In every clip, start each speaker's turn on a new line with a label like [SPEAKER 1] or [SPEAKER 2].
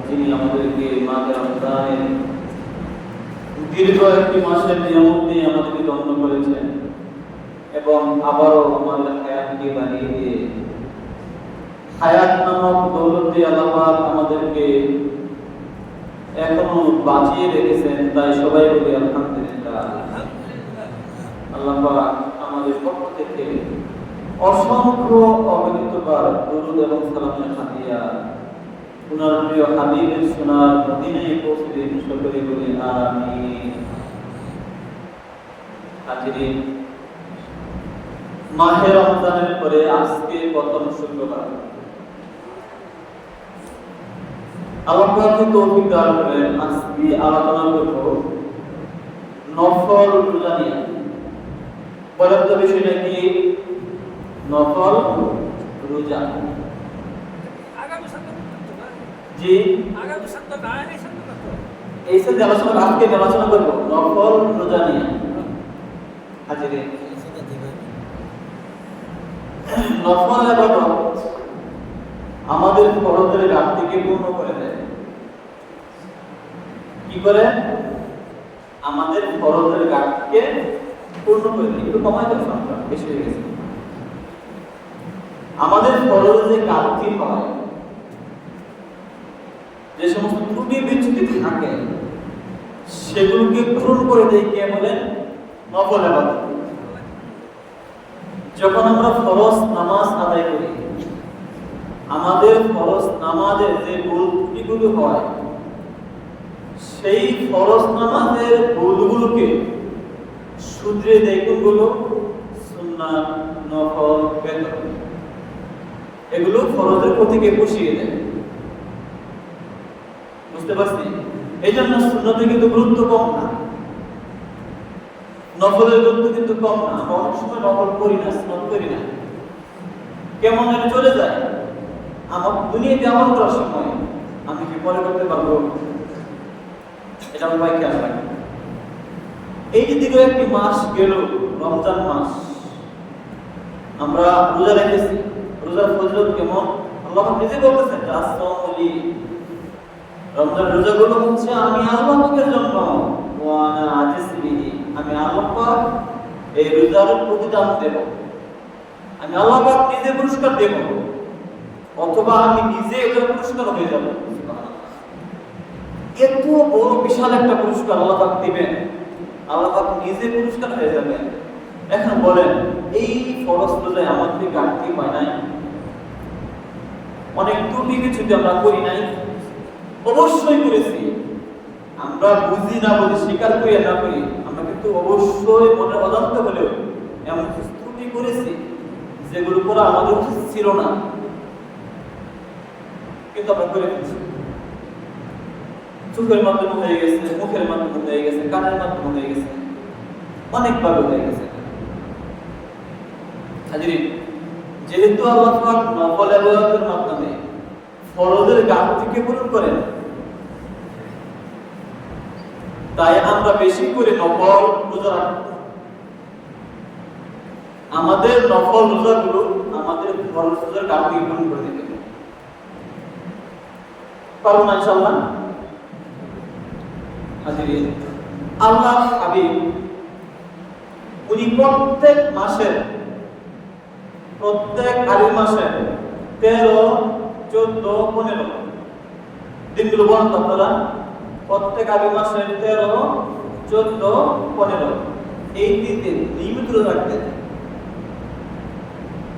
[SPEAKER 1] যিনি আমাদেরকে মাঝে রমজানের দীর্ঘ একটি মাসের নিয়ামত নিয়ে আমাদেরকে দণ্ড করেছেন এবং আবারও আমাদের হায়াতকে বাড়িয়ে দিয়ে হায়াত নামক দৌলত দিয়ে আল্লাহ পাক আমাদেরকে এখনো বাঁচিয়ে রেখেছেন। তাই সবাই বলি আলহামদুলিল্লাহ। আল্লাহ পাক আমাদের পক্ষ থেকে অসংখ্য অগণিতবার দরুদ এবং সালামের হাদিয়া উনার প্রিয় হাবিবের সোনার মদিনায় পৌঁছে দিন, সকলে বলি আমিন। হাজিরিন, মাহে রমজানের পরে আজকে প্রথম শুক্রবার। আল্লাহ পাক তৌফিক দান করেন আজকে আলোচনা করব নফল রোজা নিয়ে। বলেন তো বিষয়টা কি? নফল রোজা। জি, এই সাথে আলোচনা আজকে আলোচনা করব নফল রোজা নিয়ে। হাজিরিন, নফল ইবাদত আমাদের ফরজের ঘাটতিকে পূর্ণ করে দেয়। কি করে? আমাদের ফরজের ঘাটতিকে পূর্ণ করে দেয়। একটু কমাই দাও, সংখ্যা বেশি হয়ে গেছে। আমাদের ফরজে যে ঘাটতি হয়, যে সমস্ত ত্রুটি বিচ্যুতি থাকে, সেগুলোকে পূরণ করে দেয় কে বলেন? নফল ইবাদত। যখন আমরা ফরজ নামাজ আদায় করি, আমাদের ফরজ নামাজের যে ভুল ত্রুটিগুলো হয়, সেই ফরজ নামাজের ভুলগুলোকে শুধরে দেয় কোনগুলো? সুন্নাত, নফল, বেতন। এগুলো ফরজের ক্ষতিকে পুষিয়ে দেয়। বুঝতে পারছি? এই জন্য সুন্নতের কিন্তু গুরুত্ব কম না, নফলের গুরুত্ব কিন্তু কম না। আমরা অনেক সময় নফল করি না, সুন্নত করি না, কেমন যেন চলে যায়। আমার দুনিয়াতে আমল করার সময় আমি কি পরে করতে পারবো, এটা আমার ভাই খেয়াল রাখি। এই যে দীর্ঘ একটি মাস গেল, রমজান মাস, আমরা রোজা রেখেছি। রোজার ফজিলত কেমন? আল্লাহ নিজে বলতেছেন, রাসূলি রমজান রোজাগুলো হচ্ছে আমি আল্লাহ পাকের জন্য, ওয়া আনা আজিজু বিহি, আমি আল্লাহ পাক এই রোজার প্রতিদান দেব। আমি আল্লাহ পাক নিজে পুরস্কার দেব, অথবা আমি নিজে এটার পুরস্কার হয়ে যাব। এত বড় বিশাল একটা পুরস্কার আল্লাহ পাক দিবেন, আল্লাহ পাক নিজে পুরস্কার হয়ে যাবেন। এখন বলেন, এই ফরজ রোজায় আমাদের ঘাটতি হয় নাই? অনেক ত্রুটি বিচ্যুতি আমরা করি নাই? অবশ্যই করেছি। আমরা বুঝি না বুঝি, স্বীকার করি না করি, আমরা কিন্তু অবশ্যই মনে অজান্তে হলেও এমন কিছু ত্রুটি করেছি যেগুলো করা আমাদের উচিত ছিল না, কিন্তু আমরা করে ফেলছি। চোখের মাধ্যমে হয়ে গেছে, মুখের মাধ্যমে হয়ে গেছে, কানের মাধ্যমে হয়ে গেছে, অনেকভাবে হয়ে গেছে। হাজিরিন, যেহেতু আল্লাহ পাক নফল ইবাদতের মাধ্যমে ফরজের ঘাটতিকে পূরণ করেন, তাই আমরা বেশি করে নফল রোজা রাখব। আমাদের নফল রোজাগুলো আমাদের ফরজ রোজার ঘাটতি পূরণ করে দেবে। পারবো না ইনশাআল্লাহ? হাজিরিন, আল্লাহ হাবিব উনি প্রত্যেক মাসের, প্রত্যেক আরবি মাসের 13, 14, 15 দিনগুলো বলেন তো আপনারা। প্রত্যেক আরবি মাসের 13, 14, 15 এই 3 দিন নিয়মিত রোজা রাখতেন।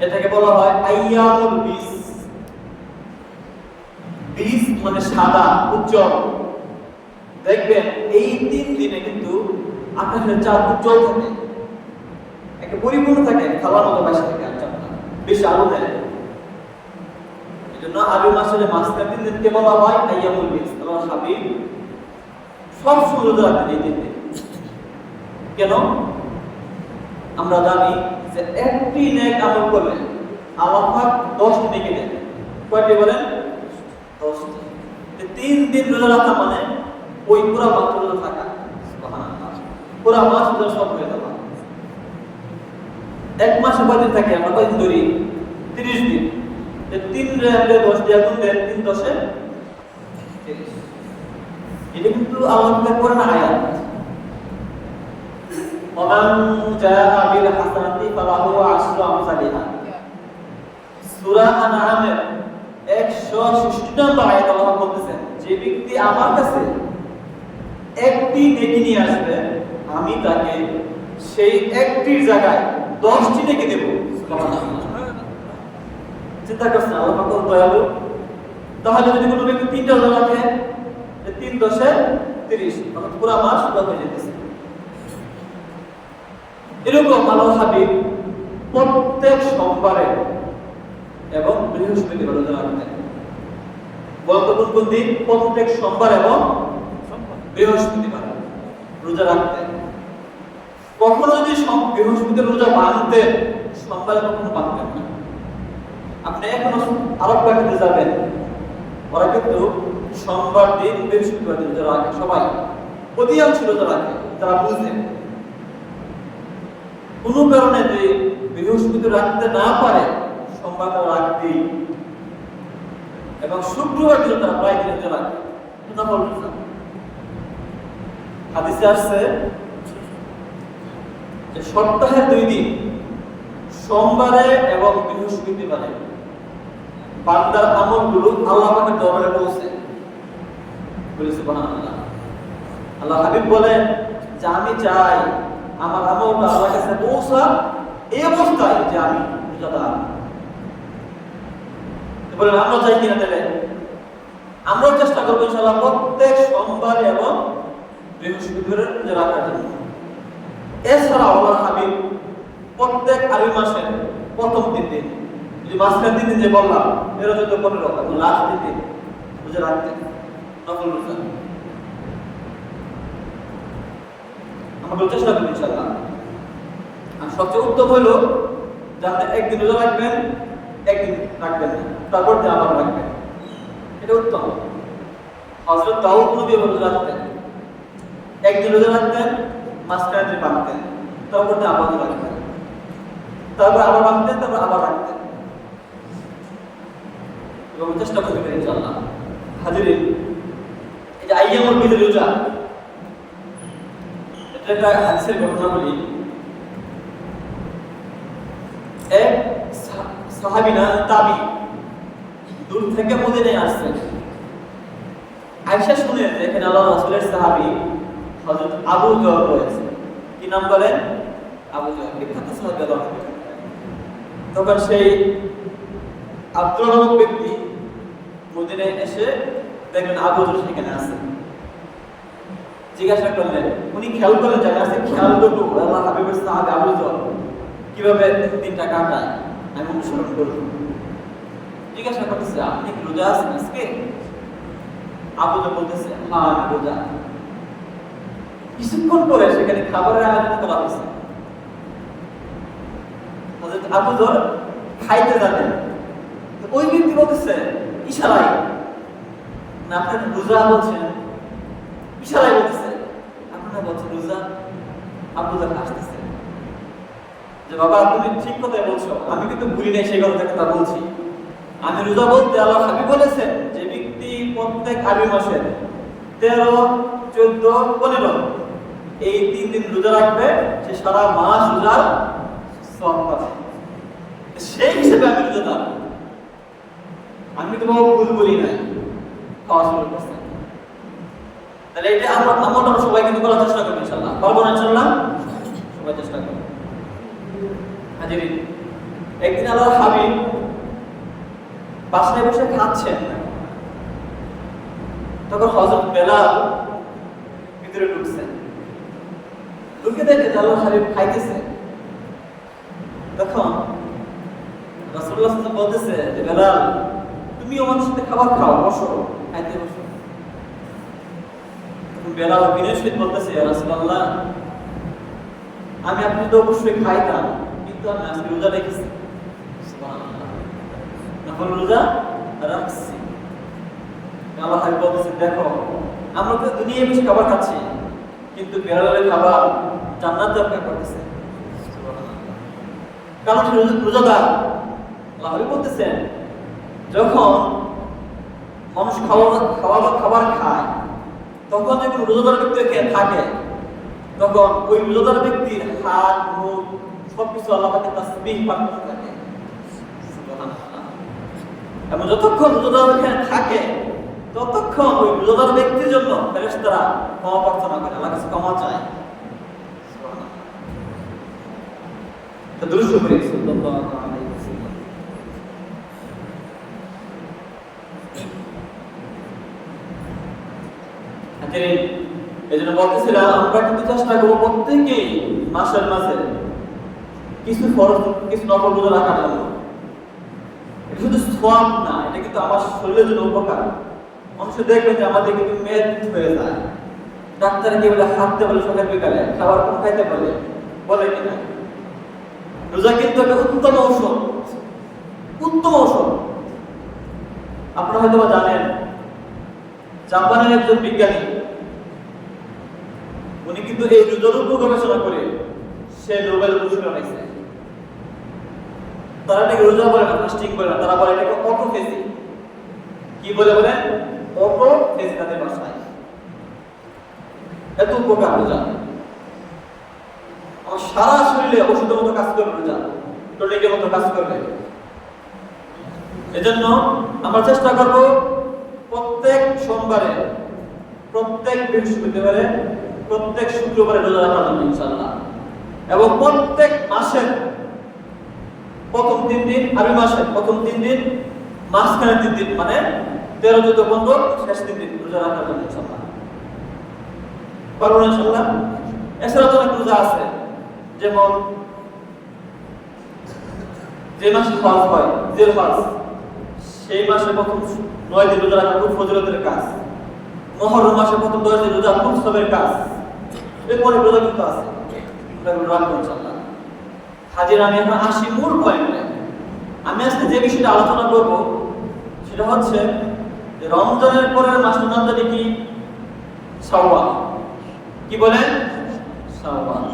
[SPEAKER 1] এটাকে বলা হয় আইয়ামুল বিস। বিস মানে সাদা, উজ্জ্বল। দেখবেন এই 3 দিনে কিন্তু আকাশের চাঁদ উজ্জ্বল থাকে, একটা পরিপূর্ণ থাকে, খাওয়ার মতো বাসা থাকে, বেশি আলো দেয়। এই জন্য আরবি মাসের মাঝখান 3 দিনকে বলা হয় আইয়ামুল বিস। আল্লাহ হাবিব সব সময় রোজা রাখতেন এই 3 দিন। কেন? আমরা জানি যে একটি নেক আমল করলে আল্লাহ পাক 10টি নেকি দেন। কয়টি বলেন? 10টি। 3 দিন রোজা রাখা মানে ওই পুরা মাস রোজা থাকা, সুবহানাল্লাহ, পুরা মাস রোজা সব হয়ে যাওয়া। এক মাসে কয়দিন থাকে? আমরা কয়দিন ধরি? 30 দিন। 3 রে 10 দিয়ে গুণ দেন, 3 10 এটা কিন্তু আল্লাহ তাআলা কোরআন আয়াত। ওমান জাআ বিল হাসানাতি ফালাহু আশরু আমসালিহা। সূরা আনআমের 166 নম্বর আয়াত আল্লাহ বলতেছেন, যে ব্যক্তি আমার কাছে একটি নেকি নিয়ে আসবে, আমি তাকে সেই একটির জায়গায় 10টি নেকি দেব। সুবহানাল্লাহ। চিন্তা করছেন আল্লাহ কত দয়ালু। তাহলে যদি কোনো ব্যক্তি 3টা রোজা রাখে, 3 10 30, অর্থাৎ পুরো মাস রোজা হয়ে যেতেছে। এরকম আল্লাহর হাবিব প্রত্যেক সোমবারে এবং বৃহস্পতিবার রোজা রাখতেন। বলতো কোন দিন? প্রত্যেক সোমবার এবং বৃহস্পতিবার রোজা রাখতেন। কখনো যদি বৃহস্পতিবার রোজা ভাঙতেন, সোমবারে কখনো ভাঙতেন না। আপনি এখনো আরব কান্ট্রিতে যাবেন, ওরা কিন্তু সোমবার দিন বৃহস্পতিবার দিন রোজা রাখে, সবাই অধিকাংশ রোজা রাখে, তারা বুঝে। কোনো কারণে যে বৃহস্পতি রাখতে না পারে, সোমবার তারা রাখতেই, এবং শুক্রবার দিন তারা প্রায় দিন রোজা রাখে। হাদিসে আসছে যে সপ্তাহে 2 দিন, সোমবারে এবং বৃহস্পতিবারে বান্দার আমলগুলো আল্লাহ পাকের দরবারে পৌঁছে। বলি সুবহানাল্লাহ। আল্লাহ হাবিব বলেন যে আমি চাই আমার আমলটা আল্লাহর কাছে পৌঁছাক এই অবস্থায় যে আমি রোজাদার। বলেন আমরা চাই কিনা? তাহলে আমরাও চেষ্টা করবো ইনশাআল্লাহ প্রত্যেক সোমবার এবং বৃহস্পতিবারে রোজা রাখার জন্য। এছাড়া আল্লাহর হাবিব প্রত্যেক আরবি মাসের প্রথম 3 দিন, যে মাঝখান 3 দিন যে বললাম, 13, 14, 15 এবং লাস্ট 3 দিন রোজা রাখতেন, নফল রোজা। আমরা চেষ্টা করব ইনশাআল্লাহ। আর সবচেয়ে উত্তম হলো যে আপনি একদিন রোজা রাখবেন, একদিন রাখবেন না, তারপর দিন আবার রাখবেন, এটা উত্তম। হযরত দাউদ নবী রোজা রাখতেন, একদিন রোজা রাখতেন, মাঝখানে দিন ভাঙতেন, তারপর দিন আবার রাখতেন, তারপর আবার ভাঙতেন, তারপর আবার রাখতেন। এবং চেষ্টা করবেন ইনশাআল্লাহ। হাজিরিন, এই যে আইয়ামুল বিদ রোজা, এটা একটা হাদিসের ঘটনা বলি। এক সাহাবী না তাবী দূর থেকে মদিনায় আসছেন। আয়েশা শুনেন যে এখানে আল্লাহর রাসূলের সাহাবী হযরত আবু যর রয়েছে। কি নাম বলেন? আবু যর, বিখ্যাত সাহাবী আল্লাহর হাবিব। তখন সেই আব্দুর নামক ব্যক্তি মদিনায় এসে দেখলেন আবু যর সেখানে আছে। জিজ্ঞাসা করলেন, উনি খেয়াল করলেন জায়গা আছে, খেয়াল করলো আল্লাহর হাবিবের সাহাবী আবু যর কিভাবে দিনটা কাটায়, আমি অনুসরণ করব। জিজ্ঞাসা করতেছে, আপনি কি রোজা আছেন আজকে? আবু যর বলতেছে, হ্যাঁ আমি রোজা। কিছুক্ষণ পরে সেখানে খাবারের আয়োজন করা হয়েছে। হযরত আবু যর খাইতে যাবেন, ওই ব্যক্তি বলতেছে ইশারায়, না আপনি রোজা বলছেন, ইশারায় বলতেছে আপনারা বলছেন রোজা। আবু যর হাসতেছে যে বাবা তুমি ঠিক কথাই বলছো, আমি কিন্তু ভুলি নাই সেই কথা বলছি। আমি রোজা বলতে আল্লাহর হাবিব বলেছেন যে ব্যক্তি প্রত্যেক আরবি মাসের 13, 14, 15 এই 3 দিন রোজা রাখবে, সে সারা মাস রোজার সওয়াব পাবে। সেই হিসেবে আমি রোজাদার, আমি তো ভুল বলি নাই, খাওয়া শুরু করছি। তাহলে এটা আমরা সবাই কিন্তু করার চেষ্টা করবো ইনশাআল্লাহ। পারবো না ইনশাআল্লাহ? সবাই চেষ্টা করবো। হাজিরিন, একদিন আল্লাহর হাবিব বাসায় বসে খাচ্ছেন, তখন হযরত বেলাল ভিতরে ঢুকছেন। ঢুকে দেখে আল্লাহর হাবিব খাইতেছে। তখন রাসূলুল্লাহ সাল্লাল্লাহু আলাইহি ওয়াসাল্লাম বলতেছে যে বেলাল তুমি আমাদের সাথে খাবার খাও, বসো, খাইতে বসো। তখন বেলাল বিনয়ের সহিত বলতেছে, ইয়া রাসূলুল্লাহ আমি আপনি তো অবশ্যই খাইতাম, কিন্তু আমি আজকে রোজা রেখেছি। সুবহানাল্লাহ, নফল রোজা রাখছি। আল্লাহ হাবিব বলতেছে, দেখো আমরা তো দুনিয়ায় বেশি খাবার খাচ্ছি, কিন্তু বেলালের খাবার জান্নাতে অপেক্ষা করতেছে। কারণ সে রোজাদার। আল্লাহ হাবিব বলতেছেন, যখন মানুষ খাবার খায় তখন যখন রোজাদার ব্যক্তি থাকে তখন ওই রোজাদার ব্যক্তির হাত মুখ সবকিছু আল্লাহ পাকের তাসবিহ পাঠ করতে থাকে। সুবহানাল্লাহ। এবং যতক্ষণ রোজাদার এখানে থাকে ততক্ষণ ওই রোজাদার ব্যক্তির জন্য ফেরেশতারা ক্ষমা প্রার্থনা করে, আল্লাহর কাছে ক্ষমা চায়। সুবহানাল্লাহ। তো দুরূদ পড়ি সাল্লাল্লাহু আলাইহি ওয়াসাল্লাম। এজন্য বলতেছিলাম আমরা কিন্তু চেষ্টা করবো প্রত্যেকেই মাসের মাঝে কিছু ফরজ কিছু নফল রোজা রাখার জন্য। এটা শুধু সওয়াব না, এটা কিন্তু আমার শরীরের জন্য উপকার। মানুষ দেখবেন যে আমাদের কিন্তু মেদ হয়ে যায়, ডাক্তারে কি বলে হাঁটতে বলে সকাল বিকালে, খাবার কম খাইতে বলে কিনা। রোজা কিন্তু একটা উত্তম ঔষধ, উত্তম ঔষধ। আপনারা হয়তো জানেন জাপানের একজন বিজ্ঞানী, উনি কিন্তু এই রোজার উপর গবেষণা করে সে নোবেল পুরস্কার পাইছে। তারা এটাকে রোজা বলে না, ফাস্টিং বলে না, তারা বলে এটাকে অটোফেজি। কি বলে অটোফেজি তাদের ভাষায়। এত উপকার রোজা, আমার সারা শরীরে ওষুধের মতো কাজ করবে রোজা, টনিকের মতো কাজ করবে। এজন্য আমরা চেষ্টা করব প্রত্যেক সোমবারে, প্রত্যেক বৃহস্পতিবারে, প্রত্যেক শুক্রবারে রোজা রাখার জন্য ইনশাআল্লাহ। এবং প্রত্যেক মাসের প্রথম 3 দিন, আরবি মাসের প্রথম 3 দিন, মাঝখানে 3 দিন, মানে 13, 14, 15 শেষ 3 দিন রোজা রাখার জন্য ইনশাআল্লাহ। পারবো ইনশাআল্লাহ। এছাড়া তো অনেক রোজা আছে, যেমন যে মাসে হজ হয়, জিলহজ, সেই মাসে প্রথম 9 দিন রোজা রাখা খুব ফজিলতের কাজ। মুহররম মাসে প্রথম 10 দিন রোজা খুব সবের কাজ। এরপরে রোজা কিন্তু আছে, আমরা রাখবো ইনশাআল্লাহ। হাজির আমি এখন আসি মূল পয়েন্টে। আমি আজকে যে বিষয়টা আলোচনা করব সেটা হচ্ছে যে রমজানের পরের মাসটার নাম জানি কি? শাওয়াল। কি বলেন? শাওয়াল।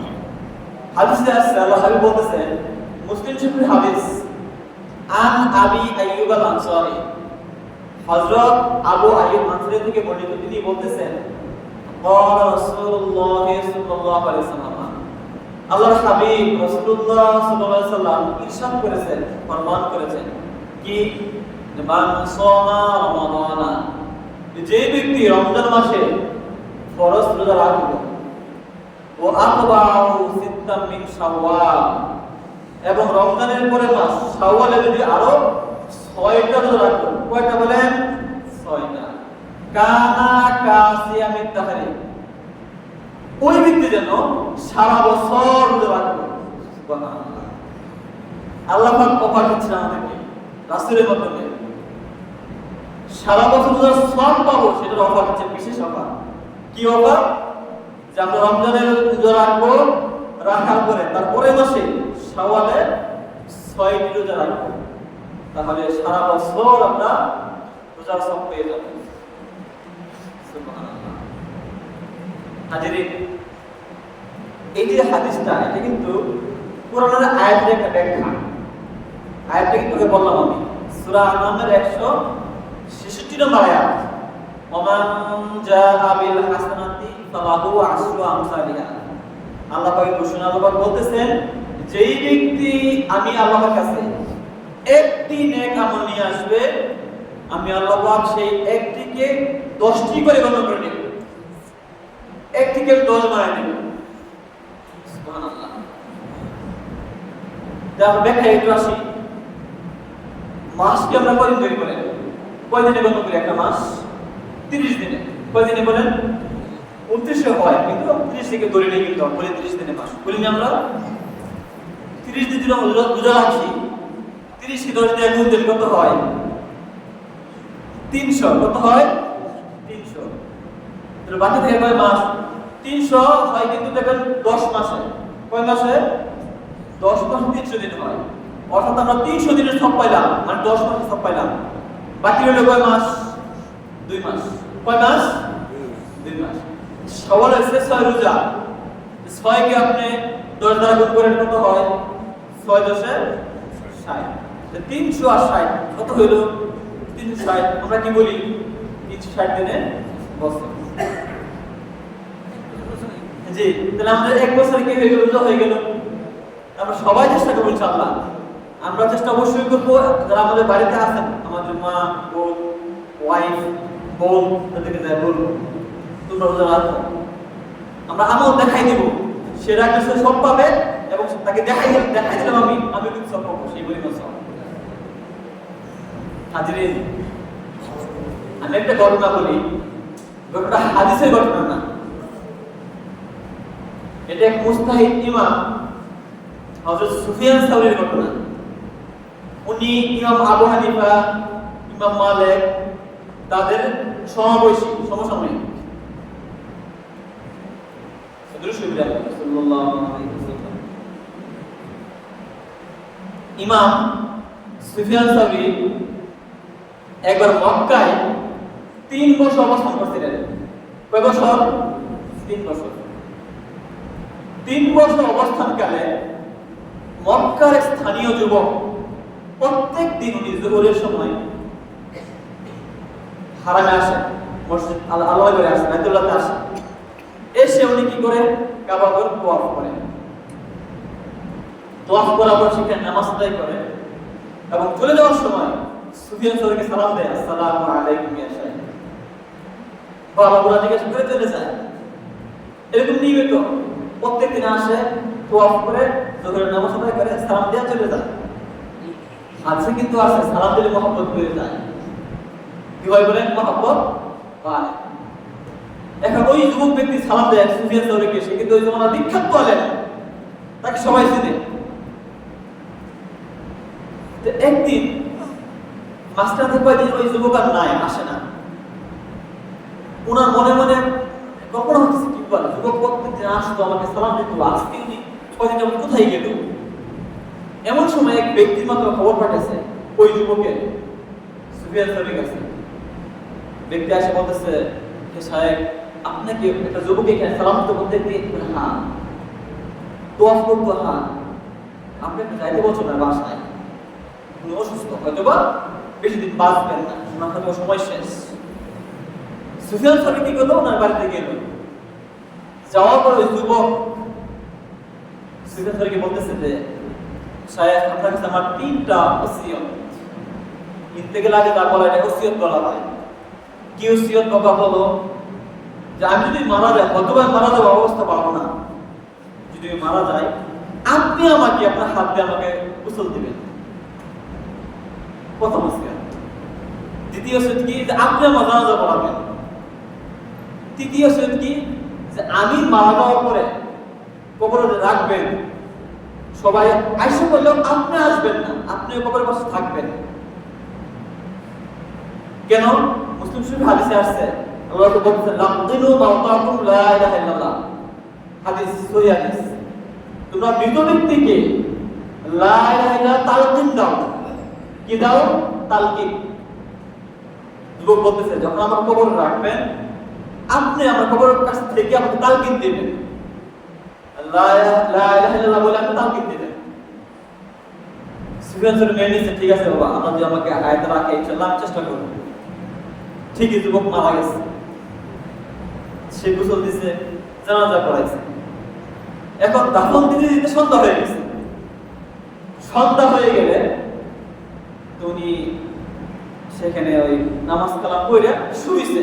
[SPEAKER 1] হাদিসে আছে, আল্লাহ হাবিব বলতেছেন, মুসলিম শরীফের হাদিস, আন আবি আইয়ুব আল আনসারী, হযরত আবু আইয়ুব আনসারী থেকে বর্ণিত, তিনি বলতেছেন, قال رسول الله صلى الله عليه وسلم, আল্লাহর হাবিব রাসূলুল্লাহ সাল্লাল্লাহু আলাইহি ওয়াসাল্লাম ইরশাদ করেছেন, ফরমান করেছেন কি? মান সামা রমাদানা, যে ব্যক্তি রমজান মাসে ফরজ রোজা রাখবে, ও আতবাউ সিত্তাম মিন শাওয়াল, এবং রমজানের পরে মাস শাওয়ালে যদি আরো 6টা রোজা রাখবে। কয়টা বলেন? 6টা। কানা কাসিয়ামিত তাহরি, ওই ব্যক্তি যেন সারা বছর রোজা রাখবে। সুবহানাল্লাহ। আল্লাহ পাক অফার দিচ্ছেন আমাদেরকে রাসূলের মাধ্যমে, সারা বছর রোজার সওয়াব পাবো, সেটার অফার দিচ্ছেন, বিশেষ অফার। কি অফার? যে আমরা রমজানের রোজা রাখবো, রাখার পরে তারপরে মাসে শাওয়ালে 6টি রোজা রাখবো, তাহলে সারা বছর আমরা রোজার সওয়াব পেয়ে যাব। সুবহানাল্লাহ। হাজিরিন, এই যে হাদিসটা, এটা কিন্তু কোরআনের আয়াতের একটা ব্যাখ্যা। আয়াতটা কিন্তু বললাম আমি, সূরা আন-নামের 166 নম্বর আয়াত, ওমান জাআ বিল হাসানাতি ফালাহু আশরু আমসালিহা। আল্লাহ পাক ঘোষণা, আল্লাহ পাক বলতেছেন, যেই ব্যক্তি আমি আল্লাহর কাছে একটি নেক আমল নিয়ে আসবে, আমি আল্লাহ পাক সেই একটিকে 10টি করে গণনা করে নেব, একটিকে 10 বানায় নেব। সুবহানাল্লাহ। তার ব্যাখ্যা একটু আসি। মাসকে আমরা কয়দিন ধরে বলেন? কয় দিনে গণনা করি একটা মাস? 30 দিনে। কয় দিনে বলেন? 29 হয়, কিন্তু 30 থেকে ধরে নেই, কিন্তু বলি 30 দিনে মাস বলি না আমরা। 30 দিন রোজা রাখি, 30 কে 10 দিয়ে গুণ দিলে কত হয়? 300। কত হয়? 300। তাহলে বাকি থাকে কয় মাস? 300 হয়, কিন্তু দেখেন 10 মাসে। কয় মাসে? 10 মাসে 300 দিন হয়। অর্থাৎ আমরা 300 দিনের সব পাইলাম, মানে 10 মাসের সব পাইলাম। বাকি রইল কয় মাস? 2 মাস। কয় মাস? 2 মাস। শাওয়াল আছে 6 রোজা, 6 কে আপনি 10 দ্বারা গুণ করেন, কত হয়? 6 10 60। 300 আর 60 কত হইল? 360। আমরা কি বলি? 360 দিনে বছর। জি, তাহলে আমাদের 1 বছর কি হয়ে গেল? রোজা হয়ে গেল। আমরা সবাই চেষ্টা করবো ইনশাআল্লাহ। আমরা চেষ্টা অবশ্যই করবো, যারা আমাদের বাড়িতে আছেন, আমাদের মা, বোন, ওয়াইফ, বোন, তাদেরকে যাই বলবো তোমরা রোজা রাখো। আমরা আমল দেখাই দিব, সে রাখলে সে সব পাবে, এবং তাকে দেখাই দিলাম আমি কিন্তু সব পাবো, সেই পরিমাণ সব। হাজিরিন, আমি একটা ঘটনা বলি, ঘটনা হাদিসের ঘটনা না, এটা এক মুস্তাহিদ ইমাম হযরত সুফিয়ান সাউরীর ঘটনা। উনি ইমাম আবু হানিফা, ইমাম মালিক তাদের সমবয়সী, সমসাময়িক। ইমাম সুফিয়ান সাউরী একবার মক্কায় 3 বছর অবস্থান করছিলেন। কয় বছর? 3 বছর। 3 বছর অবস্থানকালে মক্কার স্থানীয় যুবক প্রত্যেক দিন উনি যোহরের সময় হারামে আসেন, মসজিদ আল্লাহ করে আসেন, বাইতুল্লাহতে আসেন। এসে উনি কি করে? কাবা ঘর তাওয়াফ করেন। তাওয়াফ করার পর সেখানে নামাজ আদায় করে এবং চলে যাওয়ার সময় সুফিয়ান সাউরীকে সালাম দেয়, আসসালামু আলাইকুম ইয়া শাইখ। বাবা বুড়া জিজ্ঞেস করে চলে যায়। এরকম নিয়মিত প্রত্যেক দিন আসে, তাওয়াফ করে, যোহরের নামাজ আদায় করে, সালাম দিয়ে চলে যায়। আছে কিন্তু আছে, সালাম দিলে মহব্বত হয়ে যায়। কি হয় বলেন? মহব্বত হয়। এখন ওই যুবক ব্যক্তি সালাম দেয় সুফিয়ান সাউরীকে, সে কিন্তু ওই জমানার বিখ্যাত আলেম, তাকে সবাই চিনে। তো একদিন মাস্টার কয়েকদিন ওই যুবক আর নাই, আসে না। ওনার মনে মনে কল্পনা হচ্ছে, কি বলে, যুবক প্রত্যেকদিন আসতো, আমাকে সালাম দিত, আজকে উনি কয়েকদিন যাবত কোথায় গেল? এমন সময় এক ব্যক্তির মাত্র খবর পাঠাইছে ওই যুবকের সুফিয়ান সাউরীর কাছে। ব্যক্তি আসে বলতেছে, হে সাহেব, আপনাকে একটা যুবক এখানে সালাম দিতে প্রত্যেকদিন? হ্যাঁ। তাওয়াফ করতো? হ্যাঁ। আপনি একটু যাইতে বলছেন না বাসায়, উনি অসুস্থ, হয়তো বা বেশি দিন বাঁচবেন না, ওনার হয়তো সময় শেষ। সুফিয়ান সাউরী কি করলো? ওনার বাড়িতে গেল। যাওয়ার পর ওই যুবক সুফিয়ান সাউরীকে বলতেছে যে, সাহেব, আপনার কাছে আমার 3টা ওসিয়ত। ইন্তেকাল আগে যা বলা, এটা ওসিয়ত বলা হয়। কি ওসিয়ত? বাবা হলো যে আমি যদি মারা যাই, হয়তো মারা যাওয়ার অবস্থা পাবো না, যদি মারা যায় আপনি আমাকে আপনার হাত দিয়ে আমাকে গোসল দিবেন, প্রথম ওসিয়ত। দ্বিতীয় ওসিয়ত কি? যে আপনি আমার জানাজা পড়াবেন। তৃতীয় ওসিয়ত কি? যে আমি মারা যাওয়ার পরে কবরে রাখবেন, সবাই আইসা বললেও আপনি আসবেন না, আপনি কবরের পাশে থাকবেন। কেন? মুসলিম শরীফ হাদিসে আসছে, আল্লাহ তো বলছেন, লাকিনু মাওতাকুম লা ইলাহা ইল্লাল্লাহ। হাদিস, সহিহ হাদিস। তোমরা মৃত ব্যক্তিকে লা ইলাহা ইল্লাল্লাহ তালকিন দাও। কি দাও? তালকিন। যুবক বলতেছে, যখন আমার কবরে রাখবেন, আপনি আমার কবরের কাছ থেকে আমাকে তালকিন দিবেন, লা ইলাহা ইল্লাল্লাহ বলে আপনি তালকিন দিবেন। সুফিয়ান সাউরী মেনে নিয়েছে, ঠিক আছে বাবা, আমরা যদি আমাকে আয়াত রাখে ইনশাআল্লাহ চেষ্টা করব। ঠিকই যুবক মারা গেছে, সে গোসল দিছে, জানাজা পড়াইছে। এখন দাফন দিতে দিতে সন্ধ্যা হয়ে গেছে। সন্ধ্যা হয়ে গেলে উনি সেখানে ওই নামাজ কালাম করে শুইছে।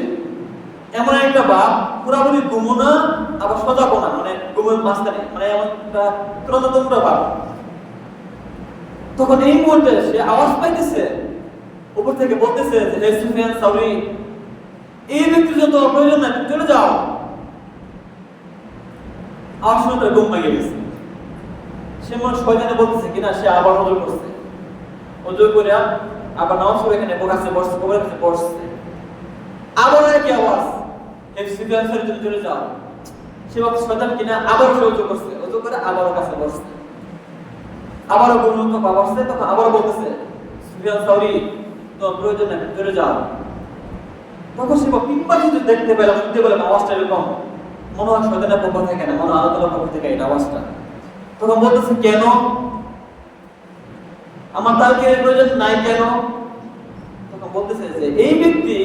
[SPEAKER 1] এমন একটা বাপ, পুরাপুরি ঘুমো না আবার সজাগও না, মানে ঘুমের মাঝখানে, মানে এমন একটা ক্রন্দতন্ত্র বাপ। তখন এই মুহূর্তে সে আওয়াজ পাইতেছে, উপর থেকে বলতেছে যে, হে সুফিয়ান সাউরী, এই ব্যক্তির যত প্রয়োজন নাই, চলে যাও। আওয়াজ শুনে তার ঘুম ভেঙে গেছে। সে মনে শয়তানে বলতেছে কিনা, সে আবার ওযু করছে, ওযু করে আবার নামাজ পড়ে এখানে বসে কবরের কাছে বসছে। আবার একই আওয়াজ, হে সুফিয়ান সাউরী, তুমি চলে যাও। সে ভাবছে শয়তান কিনা, আবার সে ওযু করছে, ওযু করে আবারও কাছে বসছে, আবারও গুণগত বাবা আসছে। তখন আবারও বলতেছে, সুফিয়ান সাউরী, তোমার প্রয়োজন নাই, চলে যাও। তখন সে পিপাসিত দেখতে পেলাম, শুনতে পেলাম আওয়াজটা এরকম, মনে হয় শয়তানের পক্ষ থেকে না, মনে হয় আল্লাহ তাআলার পক্ষ থেকে এটা আওয়াজটা। তখন বলতেছে, কেন আমার তালকিনের প্রয়োজন নাই কেন? তখন বলতেছে যে এই ব্যক্তি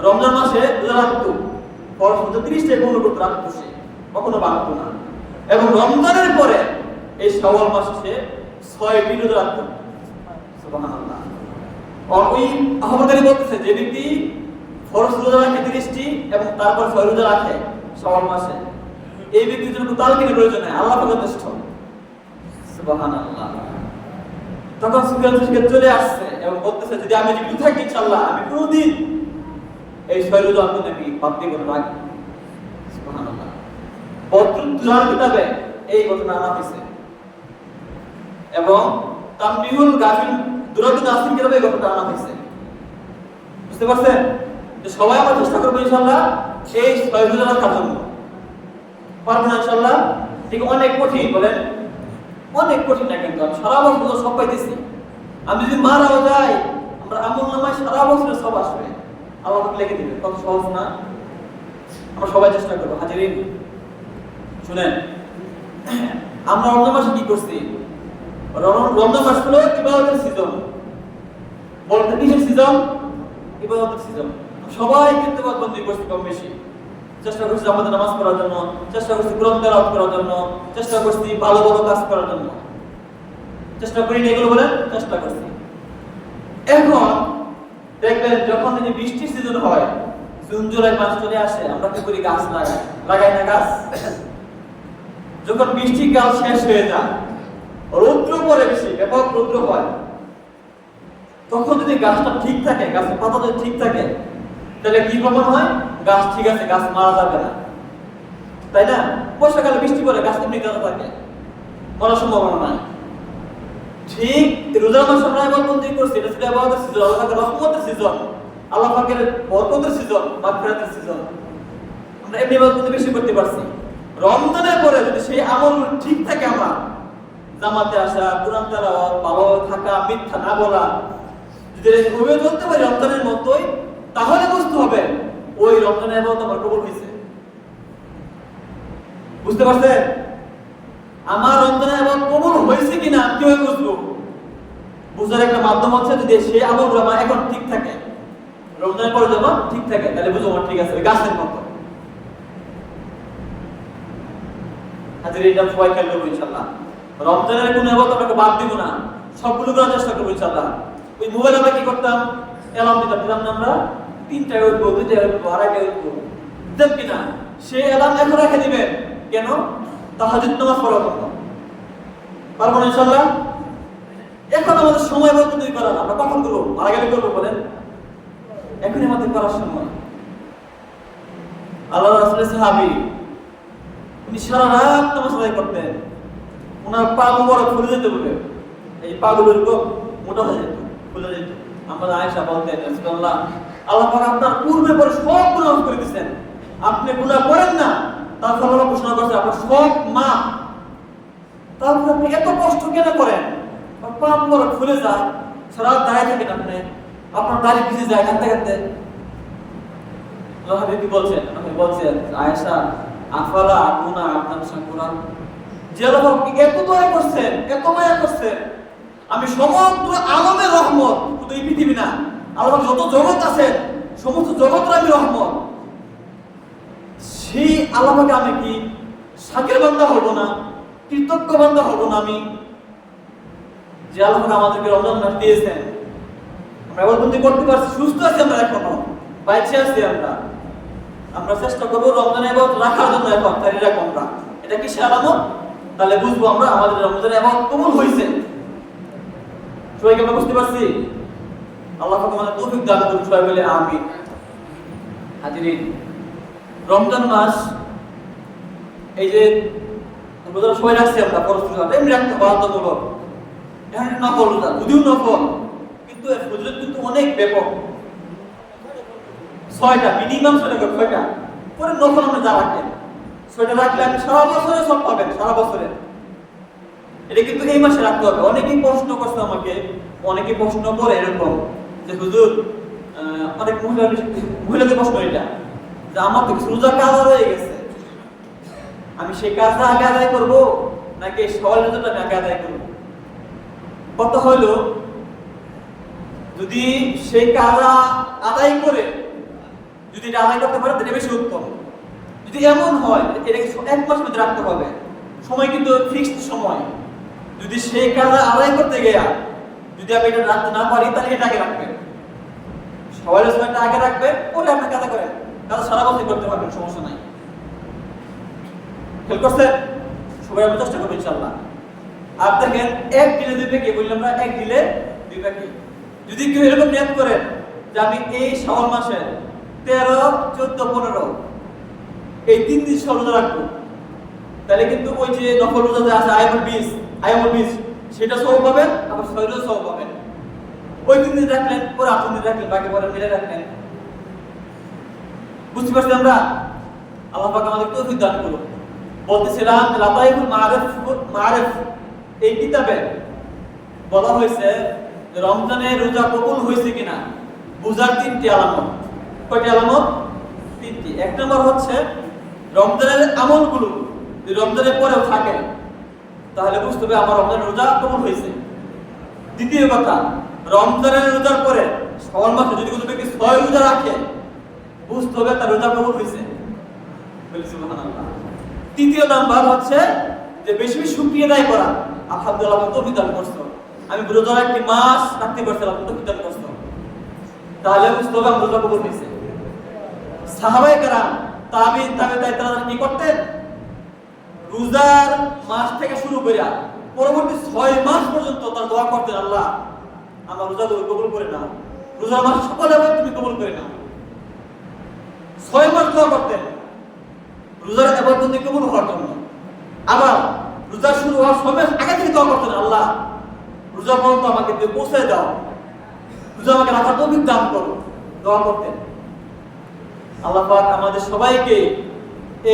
[SPEAKER 1] রমজান মাসে রোজা রাখতো, ফরজ 30টা পূর্ণ করতে রাখতো সে, কখনো ভাঙতো না। এবং রমজানের পরে এই শাওয়াল মাসে 6টি রোজা রাখতো। সুবহানাল্লাহ। ওই আহমদারি বলতেছে যে ব্যক্তি ফরজ রোজা রাখে 30টি এবং তারপর 6 রোজা রাখে শাওয়াল মাসে, এই ব্যক্তির জন্য তালকিনের প্রয়োজন নেই, আল্লাহ পাক যথেষ্ট। সুবহানাল্লাহ। তখন সুফিয়ান থেকে চলে আসছে এবং বলতেছে যদি আমি জীবিত থাকি ইনশাআল্লাহ আমি কোনদিন এই 6 রোজা আমি বাদ দিব না। সুবহানাল্লাহ। বদরুদ্দৌলার কিতাবে এই ঘটনা আনা হয়েছে এবং তানবিহুল গাফিল দুরাতুল নাসির কিতাবে এই ঘটনা আনা হয়েছে। বুঝতে পারছেন? যে সবাই আমরা চেষ্টা করব ইনশাআল্লাহ এই 6 রোজা রাখার জন্য। পারবো না ইনশাআল্লাহ? ঠিক অনেক কঠিন বলেন, অনেক কঠিন না, কিন্তু আমি সারা বছর সব পাইতেছি। আমি যদি মারাও যাই আমরা আমল নামায় সারা বছরের সব আসবে, আল্লাহ পাক লিখে দিবেন। কত সহজ না? আমরা সবাই চেষ্টা করবো। হাজিরিন শুনেন, আমরা রমজান মাসে কি করছি? রমজান মাস হলো ইবাদতের সিজন। বলতে কিসের সিজন? ইবাদতের সিজন। সবাই কিন্তু বন্দী করছি কম বেশি। চেষ্টা করছি আমাদের নামাজ পড়ার জন্য, চেষ্টা করছি কোরআন তেলাওয়াত করার জন্য, চেষ্টা করছি ভালো ভালো কাজ করার জন্য। চেষ্টা করি না এগুলো বলেন? চেষ্টা করছি। এখন দেখবেন যখন এই বৃষ্টির সিজন হয়, জুন জুলাই মাস চলে আসে, আমরা কি করি? গাছ লাগাই না গাছ? যখন বৃষ্টিকাল শেষ হয়ে যায়, রৌদ্র পড়ে বেশি, ব্যাপক রৌদ্র হয়, তখন যদি গাছটা ঠিক থাকে, গাছের পাতা যদি ঠিক থাকে, তাহলে কি প্রমাণ হয়? গাছ ঠিক আছে, গাছ মারা যাবে না, তাই না? বর্ষাকালে বৃষ্টি পড়ে গাছ এমনি গাছ থাকে, মরার সম্ভাবনা নাই। ঠিক রোজার মাসে আমরা ইবাদতবন্দি করছি, এটা ছিল ইবাদতের সিজন, আল্লাহ পাকের রহমতের সিজন, আল্লাহ পাকের বরকতের সিজন, মাগফিরাতের সিজন। আমরা এমনি ইবাদতবন্দি বেশি করতে পারছি। রমজানের পরে যদি সেই আমল ঠিক থাকে, আমরা জামাতে আসা, কোরআন তেলাওয়াত, ভালো থাকা, মিথ্যা না বলা, যদি এভাবে চলতে পারি রমজানের মতোই, তাহলে বুঝতে হবে ওই রমজানের ইবাদত আমার কবুল হয়েছে। বুঝতে পারছেন? আমার রমজানের ইবাদত কবুল হয়েছে কিনা কিভাবে বুঝবো? বুঝার একটা মাধ্যম হচ্ছে যদি সেই আমলগুলো আমার এখন ঠিক থাকে, রমজানের পরে যখন ঠিক থাকে, তাহলে বুঝবো আমার ঠিক আছে, গাছের মতো। হাজির এটা সবাই খেয়াল করবো ইনশাআল্লাহ। রমজানের কোনো ইবাদত আমরা বাদ দিব না, সবগুলো করার চেষ্টা করবো ইনশাআল্লাহ। ওই মোবাইল আমরা কি করতাম? অ্যালার্ম দিতাম না আমরা, 3টায় উঠবো, 2টায় উঠবো, 2:30টায় উঠবো, দেব কিনা? সেই অ্যালার্ম এখন রেখে দিবেন কেন? তাহাজ্জুদ নামাজ পড়ার জন্য। পারবো না ইনশাআল্লাহ? এখন আমাদের সময় মতো দুই করা, আমরা কখন করবো? মারা গেলে করবো বলেন? এখনই আমাদের করার সময়। আল্লাহ রাসূলের সাহাবী উনি সারা রাত নামাজ আদায় করতেন, ওনার পা মুবারক ফুলে যেত বলে, এই পাগুলো এরকম মোটা হয়ে যেত, ফুলে যেত। আমরা আয়েশা বলতেন, রাসূলুল্লাহ, আল্লাহ পাক আপনার পূর্বে পরে সব গুনাহ মাফ করে দিয়েছেন, আপনি গুনাহ করেন না, তারপর আল্লাহ ঘোষণা করেছে আপনার সব মাফ, তারপর আপনি এত কষ্ট কেন করেন? পা মুবারক ফুলে যায়, সারা রাত দাঁড়িয়ে থাকেন আপনি, আপনার দাড়ি ভিজে যায় কাঁদতে কাঁদতে। আল্লাহ হাবিব বলছেন, আপনি বলছেন আয়েশা, আফালা আকুনা আবদান শাকুরা, যে আল্লাহ এত দয়া করছেন, এত মায়া করছেন, আমি সমগ্র আলমের রহমত, শুধু এই পৃথিবী না, আল্লাহ যত জগৎ আছে সমস্ত জগতের আমি রহমত, সেই আল্লাহকে আমি কি শাকির বান্দা হব না? কৃতজ্ঞ বান্দা হব না আমি? যে আল্লাহ আমাদেরকে রমজান মাস দিয়েছেন, আমরা ইবাদত করতে পারছি, সুস্থ আছি আমরা, এখনো বাইচে আছি আমরা চেষ্টা করবো রমজানের ইবাদত রাখার জন্য। এখন তাই রাখবো আমরা, এটা কি আলামত? তাহলে বুঝবো আমরা আমাদের রমজানের ইবাদত কবুল হয়েছে। সবাইকে আমরা বুঝতে পারছি? আল্লাহ পাক আমাদের তৌফিক দান করুন, সবাই বলে আমিন। হাজিরিন, রমজান মাস এই যে রোজা সবাই রাখছি আমরা, ফরজ রোজা এমনি রাখতে বাধ্যতামূলক, এখানে নফল রোজা, যদিও নফল, কিন্তু এর ফজিলত কিন্তু অনেক ব্যাপক। 6টা মিনিমাম, 6টা পরে নফল আমরা যা রাখেন, 6টা রাখলে আপনি সারা বছরে সব পাবেন, সারা বছরে। এটা কিন্তু এই মাসে রাখতে হবে। অনেকেই প্রশ্ন করছে আমাকে, অনেকেই প্রশ্ন করে এরকম যে হুজুর, অনেক মহিলাদের প্রশ্ন এটা, যে আমার তো রোজা কাজ হয়ে গেছে, আমি সেই কাজটা আগে আদায় করবো নাকি সকাল রোজাটা আমি আগে আদায় করবো? কথা হইল, যদি সেই কাজ আদায় করে যদি এটা আদায় করতে পারে তাহলে বেশি উত্তম। যদি এমন হয় এটাকে 1 মাস মধ্যে রাখতে হবে, সময় কিন্তু ফিক্সড সময়, যদি সেই কাজ আদায় করতে গিয়া যদি আমি এটা রাখতে না পারি তাহলে এটা আগে রাখবেন, সবাই সময়টা আগে রাখবেন, পরে আপনি কাজ করেন, কাজ সারা বছর করতে পারবেন, সমস্যা নাই। খেয়াল করছেন? সবাই আমরা চেষ্টা করবো ইনশাআল্লাহ। আর দেখেন 1 দিলে 2 কি বললাম আমরা, 1 দিলে 2 কি। যদি কেউ এরকম নিয়ত করেন যে আমি এই শাওয়াল মাসে 13, 14, 15 এই 3 দিন রোজা রাখবো, তাহলে কিন্তু ওই যে নফল রোজা যে আছে আইয়ামুল বিজ সেটা সওয়াব পাবেন, আবার 6 রোজা সওয়াব পাবেন। ওই 3 দিন রাখলেন, পরে 8 দিন রাখলেন, বাকি পরে মিলে রাখলেন। বুঝতে পারছি আমরা? আল্লাহ পাক আমাদের তৌফিক দান করুন। বলতেছিলাম লাতাইফুল মাআরিফ এই কিতাবে বলা হয়েছে যে রমজানে রোজা কবুল হয়েছে কিনা বুঝার 3টি আলামত। কয়টি আলামত? 3টি। 1 নম্বর হচ্ছে রমজানের আমলগুলো যদি রমজানের পরেও থাকে তাহলে বুঝতে হবে আমার রমজানের রোজা কবুল হয়েছে। দ্বিতীয় কথা, রমজানের রোজার পরে শাওয়াল মাসে যদি কোনো ব্যক্তি 6 রোজা রাখে বুঝতে হবে তার রোজা কবুল হয়েছে। বলি সুবহানাল্লাহ। তৃতীয় নাম্বার হচ্ছে যে বেশি বেশি শুকরিয়া আদায় করা, আলহামদুলিল্লাহ আপনি তৌফিক দান করছো, আমি রোজার 1 মাস রাখতে পারছিলাম, তৌফিক দান করছো, তাহলে বুঝতে হবে আমার রোজা কবুল হয়েছে। সাহাবায়ে কেরাম তাবিঈন তারা কি করতেন? রোজার মাস থেকে শুরু করে পরবর্তী 6 মাস পর্যন্ত তারা দোয়া করতেন, আল্লাহ আমার রোজা কবুল করে নাও, রোজার মাস সকলে তুমি কবুল করে নাও। 6 মাস দোয়া করতেন রোজার ইবাদত কবুল হওয়ার জন্য। আবার রোজা শুরু হওয়ার সময় আগে থেকে দোয়া করতেন, আল্লাহ রোজা পর্যন্ত আমাকে পৌঁছে দাও, রোজা আমাকে রাখার তৌফিক দান করো, দোয়া করতেন। আল্লাহ পাক আমাদের সবাইকে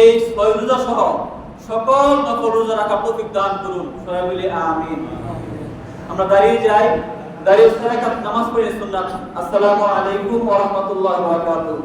[SPEAKER 1] এই 6 রোজা সহ সকল নফল রোজা রাখার তৌফিক দান করুন, সবাই বলি আমিন। আমরা দাঁড়িয়ে যাই, দাঁড়িয়ে নামাজ পড়ে সুন্নাত। আসসালামু আলাইকুম ওয়া রাহমাতুল্লাহি ওয়া বারাকাতুহু।